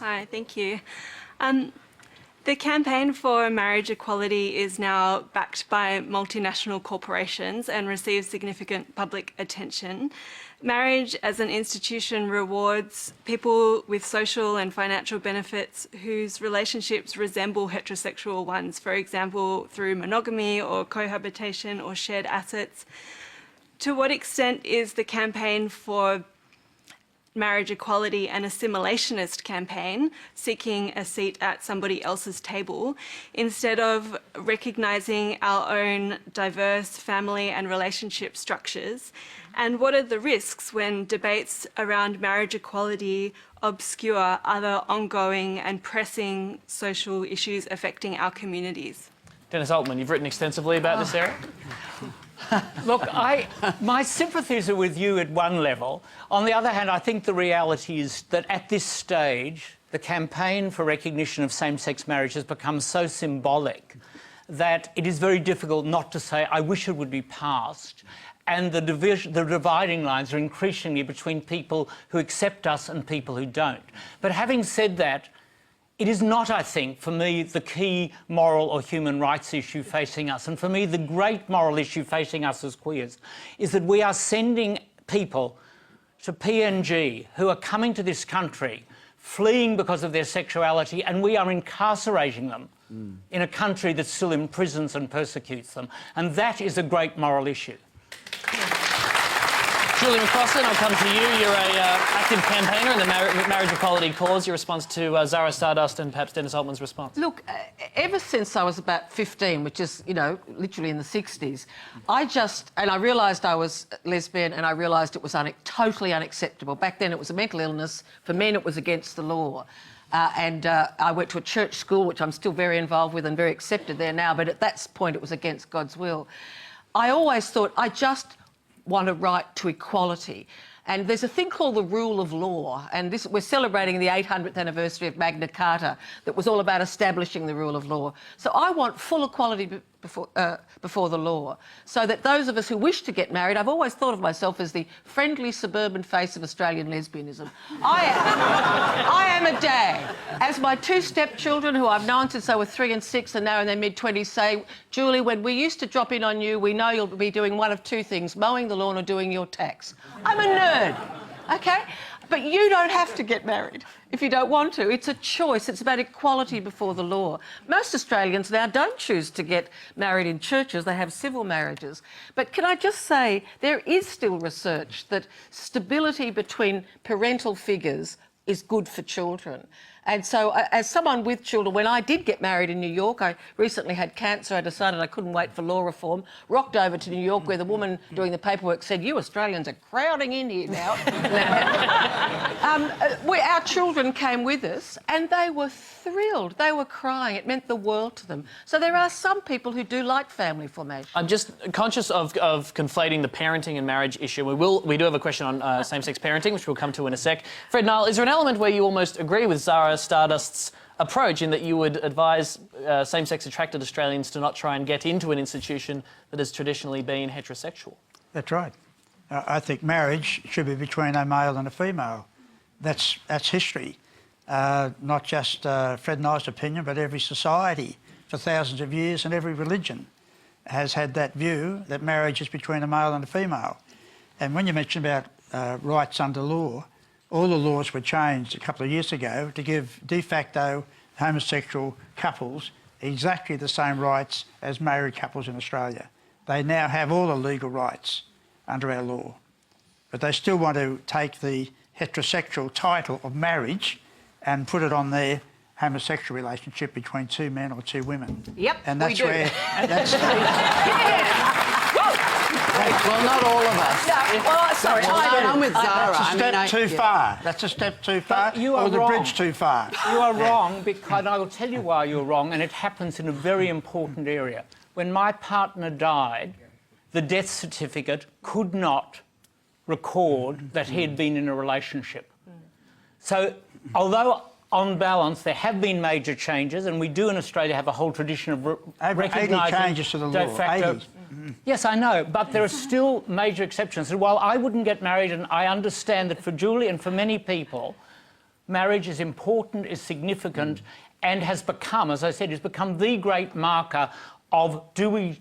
Hi, thank you. The campaign for marriage equality is now backed by multinational corporations and receives significant public attention. Marriage as an institution rewards people with social and financial benefits whose relationships resemble heterosexual ones, for example, through monogamy or cohabitation or shared assets. To what extent is the campaign for marriage equality an assimilationist campaign seeking a seat at somebody else's table instead of recognising our own diverse family and relationship structures? And what are the risks when debates around marriage equality obscure other ongoing and pressing social issues affecting our communities? Dennis Altman, you've written extensively about this area. Look, my sympathies are with you at one level. On the other hand, I think the reality is that at this stage, the campaign for recognition of same-sex marriage has become so symbolic that it is very difficult not to say, I wish it would be passed. And the dividing lines are increasingly between people who accept us and people who don't. But having said that, it is not, I think, for me, the key moral or human rights issue facing us. And for me, the great moral issue facing us as queers is that we are sending people to PNG who are coming to this country, fleeing because of their sexuality, and we are incarcerating them in a country that still imprisons and persecutes them. And that is a great moral issue. Julie McCrossan, I'll come to you. You're an active campaigner in the marriage equality cause. Your response to Zara Stardust and perhaps Dennis Altman's response? Look, ever since I was about 15, which is, you know, literally in the 60s, I realised I was lesbian and I realised it was totally unacceptable. Back then it was a mental illness. For men it was against the law. I went to a church school, which I'm still very involved with and very accepted there now, but at that point it was against God's will. I always thought I just want a right to equality. And there's a thing called the rule of law, and we're celebrating the 800th anniversary of Magna Carta that was all about establishing the rule of law. So I want full equality before the law, so that those of us who wish to get married, I've always thought of myself as the friendly suburban face of Australian lesbianism. I am a dad. As my two stepchildren, who I've known since they were 3 and 6 and now in their mid-20s, say, Julie, when we used to drop in on you, we know you'll be doing one of two things, mowing the lawn or doing your tax. I'm a nerd, OK? But you don't have to get married if you don't want to. It's a choice. It's about equality before the law. Most Australians now don't choose to get married in churches. They have civil marriages. But can I just say, there is still research that stability between parental figures is good for children. And so, as someone with children, when I did get married in New York, I recently had cancer, I decided I couldn't wait for law reform, rocked over to New York where the woman doing the paperwork said, you Australians are crowding in here now. Our children came with us and they were thrilled. They were crying. It meant the world to them. So there are some people who do like family formation. I'm just conscious of conflating the parenting and marriage issue. We do have a question on same-sex parenting, which we'll come to in a sec. Fred Nile, is there an element where you almost agree with Zara Stardust's approach in that you would advise same-sex attracted Australians to not try and get into an institution that has traditionally been heterosexual? That's right. I think marriage should be between a male and a female. That's history. Not just Fred Nile's opinion, but every society for thousands of years and every religion has had that view that marriage is between a male and a female. And when you mention about rights under law, all the laws were changed a couple of years ago to give de facto homosexual couples exactly the same rights as married couples in Australia. They now have all the legal rights under our law. But they still want to take the heterosexual title of marriage and put it on their homosexual relationship between two men or two women. Yep, and that's we do. where that's Well, not all of us. No, well, sorry, I'm with Zara. That's a step too far. That's a step too far. You are or the wrong. bridge too far. You are wrong, because I will tell you why you're wrong, and it happens in a very important area. When my partner died, the death certificate could not record that he had been in a relationship. So, although on balance there have been major changes, and we do in Australia have a whole tradition of recognising 80 changes to the de law. facto. 80. Yes, I know, but there are still major exceptions. And while I wouldn't get married, and I understand that for Julie and for many people, marriage is important, is significant, and has become, as I said, has become the great marker of do we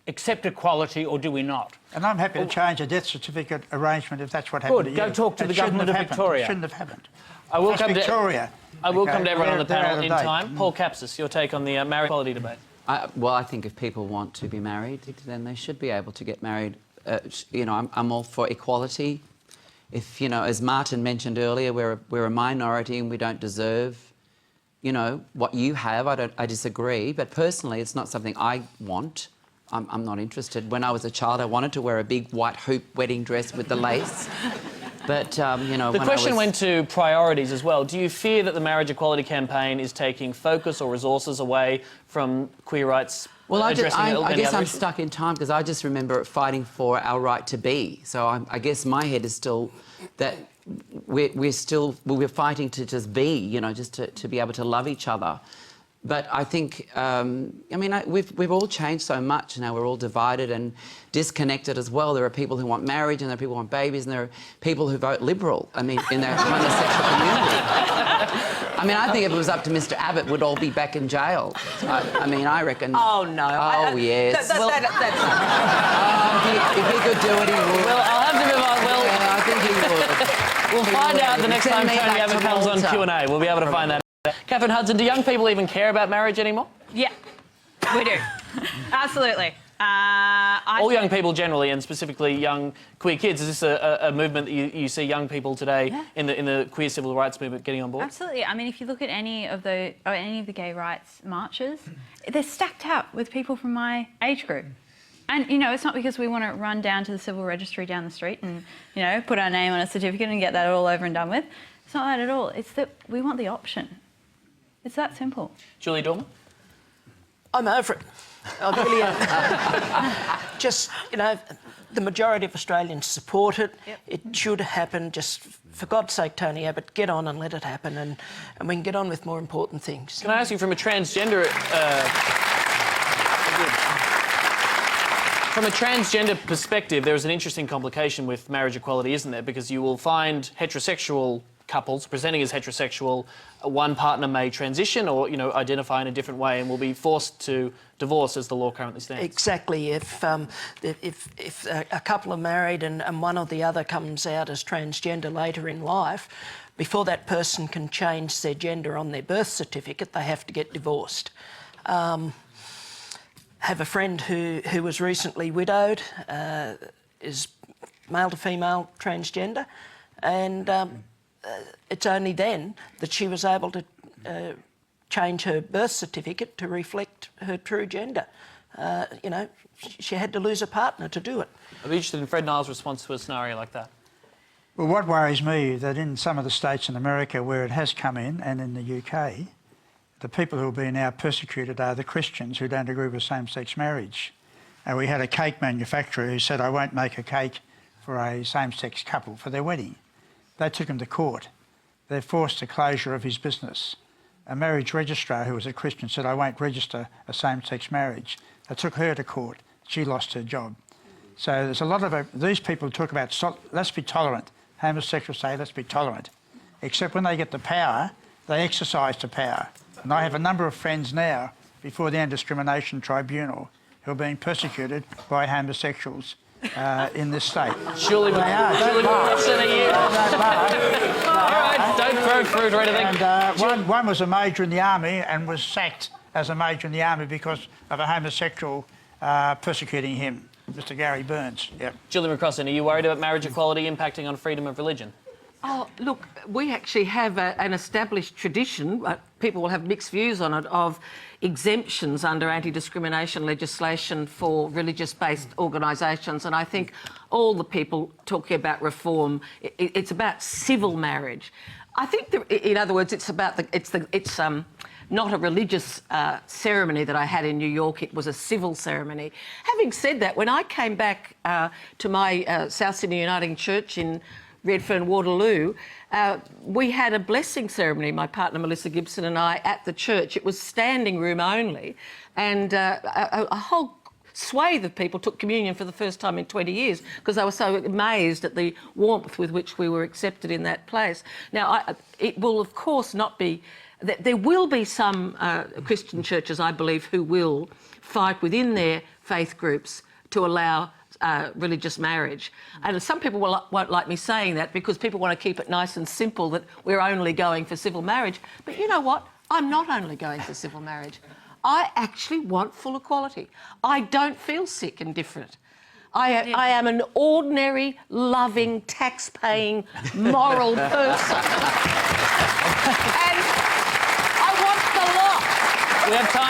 accept equality or do we not? And I'm happy to change a death certificate arrangement if that's what happened to you. Go talk to It the shouldn't government of have happened. Victoria. It shouldn't have happened. I will That's come Victoria. I will Okay, come to everyone on the they're out panel of in date. time. Paul Kapsis, your take on the marriage equality debate. Well, I think if people want to be married, then they should be able to get married. You know, I'm all for equality. If, you know, as Martin mentioned earlier, we're a minority and we don't deserve, you know, what you have. I disagree. But personally, it's not something I want. I'm not interested. When I was a child, I wanted to wear a big white hoop wedding dress with the lace. But, you know, The question went to priorities as well. Do you fear that the marriage equality campaign is taking focus or resources away from queer rights? Well, I addressing guess many other I'm issues? stuck in time because I just remember fighting for our right to be. So I guess my head is still that we're fighting to just be, you know, just to be able to love each other. But I think, I mean, we've all changed so much now. We're all divided and disconnected as well. There are people who want marriage and there are people who want babies and there are people who vote Liberal, I mean, in the homosexual community. I mean, I think if it was up to Mr Abbott, we'd all be back in jail. I mean, I reckon... Oh, no. Oh, yes. That's If he could do it, he would. Well, I'll have to move on. Well, Yeah, I think he would. we'll find out the next time Send me Tony back to Abbott comes on Malta. Q&A. We'll be able to find that out. Catherine Hudson, do young people even care about marriage anymore? Yeah, we do. Absolutely. All young people generally, and specifically young queer kids. Is this a movement that you see young people today in the queer civil rights movement getting on board? Absolutely. I mean, if you look at any of the gay rights marches, they're stacked out with people from my age group. And, you know, it's not because we want to run down to the civil registry down the street and, you know, put our name on a certificate and get that all over and done with. It's not that at all. It's that we want the option. It's that simple. Julie Dorman? I'm over it. I really am. Just, you know, the majority of Australians support it. Yep. It should happen. Just, for God's sake, Tony Abbott, get on and let it happen and we can get on with more important things. Can I ask you from a transgender... From a transgender perspective, there is an interesting complication with marriage equality, isn't there? Because you will find heterosexual couples presenting as heterosexual, one partner may transition or, you know, identify in a different way and will be forced to divorce as the law currently stands. Exactly. If a couple are married and one or the other comes out as transgender later in life, before that person can change their gender on their birth certificate, they have to get divorced. Have a friend who was recently widowed, is male to female transgender, and it's only then that she was able to change her birth certificate to reflect her true gender. You know, she had to lose a partner to do it. I'd be interested in Fred Niles' response to a scenario like that. Well, what worries me that in some of the states in America where it has come in, and in the UK, the people who are being now persecuted are the Christians who don't agree with same-sex marriage. And we had a cake manufacturer who said, I won't make a cake for a same-sex couple for their wedding. They took him to court. They forced the closure of his business. A marriage registrar who was a Christian said, I won't register a same-sex marriage. They took her to court. She lost her job. So there's a lot of... these people talk about, let's be tolerant. Homosexuals say, let's be tolerant. Except when they get the power, they exercise the power. And I have a number of friends now before the Anti-Discrimination Tribunal who are being persecuted by homosexuals in this state. Surely, They are. Don't lie. All right, don't throw fruit or anything. And one was a major in the army and was sacked as a major in the army because of a homosexual persecuting him, Mr Gary Burns. Yep. Julie McCrossan, are you worried about marriage equality impacting on freedom of religion? Oh, look, we actually have an established tradition, people will have mixed views on it, of exemptions under anti-discrimination legislation for religious-based organisations. And I think all the people talking about reform, it's about civil marriage. I think, in other words, it's about it's not a religious ceremony that I had in New York. It was a civil ceremony. Having said that, when I came back to my South Sydney Uniting Church in Redfern, Waterloo, we had a blessing ceremony, my partner Melissa Gibson and I, at the church. It was standing room only, and a whole swathe of people took communion for the first time in 20 years because they were so amazed at the warmth with which we were accepted in that place. Now, it will, of course, not be... There will be some Christian churches, I believe, who will fight within their faith groups to allow religious marriage. And some people won't like me saying that because people want to keep it nice and simple that we're only going for civil marriage. But you know what? I'm not only going for civil marriage. I actually want full equality. I don't feel sick and different. I am an ordinary, loving, tax-paying, moral person. And I want the lot. We have time.